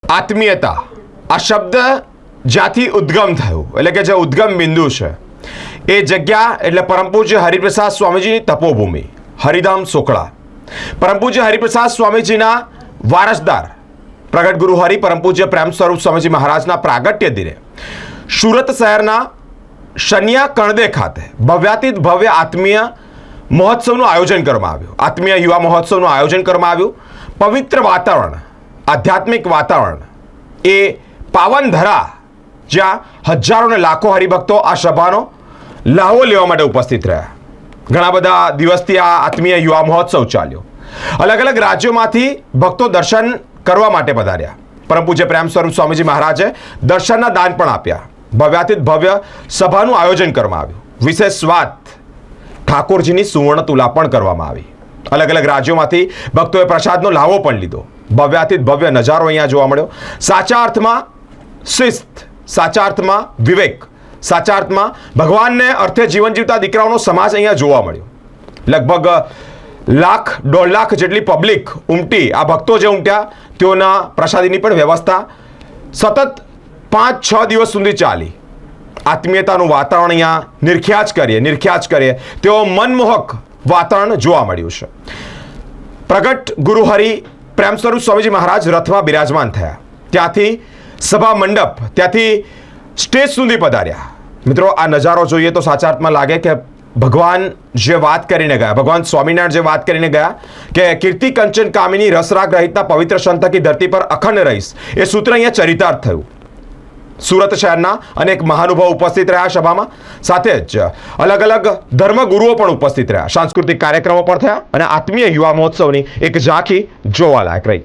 આત્મીયતા આ શબ્દ જ્યાંથી ઉદ્ગમ થયો એટલે કે જે ઉદ્ગમ બિંદુ છે એ જગ્યા એટલે પરમ પૂજ્ય હરિપ્રસાદ સ્વામીજીની તપોભૂમિ હરિધામ સોકળા. પરમ પૂજ્ય હરિપ્રસાદ સ્વામીજીના વારસદાર પ્રગટ ગુરુ હરિ પરમ પૂજ્ય પ્રેમ સ્વરૂપ સ્વામીજી મહારાજના પ્રાગટ્ય દિને સુરત શહેરના શનિયા કણદે ખાતે ભવ્યાતીત ભવ્ય આત્મીય મહોત્સવનું આયોજન કરવામાં આવ્યું. આત્મીય યુવા મહોત્સવનું આયોજન કરવામાં આવ્યું. પવિત્ર વાતાવરણ, આધ્યાત્મિક વાતાવરણ, એ પાવન ધરા જ્યાં હજારો ને લાખો હરિભક્તો આ સભાનો લાહો લેવા માટે ઉપસ્થિત રહ્યા. ઘણા બધા દિવસથી આ આત્મીય યુવા મહોત્સવ ચાલ્યો. અલગ અલગ રાજ્યોમાંથી ભક્તો દર્શન કરવા માટે પધાર્યા. પરમ પૂજ્ય પ્રેમ સ્વરૂપ સ્વામીજી મહારાજે દર્શનના દાન પણ આપ્યા. ભવ્યાતીત ભવ્ય સભાનું આયોજન કરવામાં આવ્યું. વિશેષ વાત, ઠાકોરજીની સુવર્ણ તુલા પણ કરવામાં આવી. અલગ અલગ રાજ્યોમાંથી ભક્તોએ પ્રસાદનો લાવો પણ લીધો. ભવ્યાતીત ભવ્ય નજારો અહીંયા જોવા મળ્યો. સાચા અર્થમાં શિસ્ત, સાચા અર્થમાં વિવેક, સાચા અર્થમાં ભગવાનને અર્થે જીવન જીવતા દીકરાઓનો સમાજ અહીંયા જોવા મળ્યો. લગભગ 1.5 લાખ જેટલી પબ્લિક ઉમટી. આ ભક્તો જે ઉમટ્યા તેઓના પ્રસાદીની પણ વ્યવસ્થા સતત 5-6 દિવસ સુધી ચાલી. આત્મીયતાનું વાતાવરણ અહીંયા નિરખ્યા જ કરીએ તેઓ મનમોહક વાતાવરણ જોવા મળ્યું છે. પ્રગટ ગુરુ હરિ પ્રેમ સ્વરૂપ સ્વામીજી મહારાજ રથમાં બિરાજમાન થયા. ત્યાંથી સભા મંડપ, ત્યાંથી સ્ટેજ સુધી પધાર્યા. મિત્રો, આ નજારો જોઈએ તો સાચા અર્થમાં લાગે કે ભગવાન જે વાત કરીને ગયા, ભગવાન સ્વામિનારાયણ જે વાત કરીને ગયા કે કીર્તિ કંચન કામિની રસરાગ રહિતના પવિત્ર સંત કી ધરતી પર અખંડ રહીશ, એ સૂત્ર અહીંયા ચરિતાર્થ થયું. સુરત શહેરના અનેક મહાનુભાવો ઉપસ્થિત રહ્યા સભામાં. સાથે જ અલગ અલગ ધર્મગુરુઓ પણ ઉપસ્થિત રહ્યા. સાંસ્કૃતિક કાર્યક્રમો પણ થયા અને આત્મીય યુવા મહોત્સવની એક ઝાંખી જોવાલાયક રહી.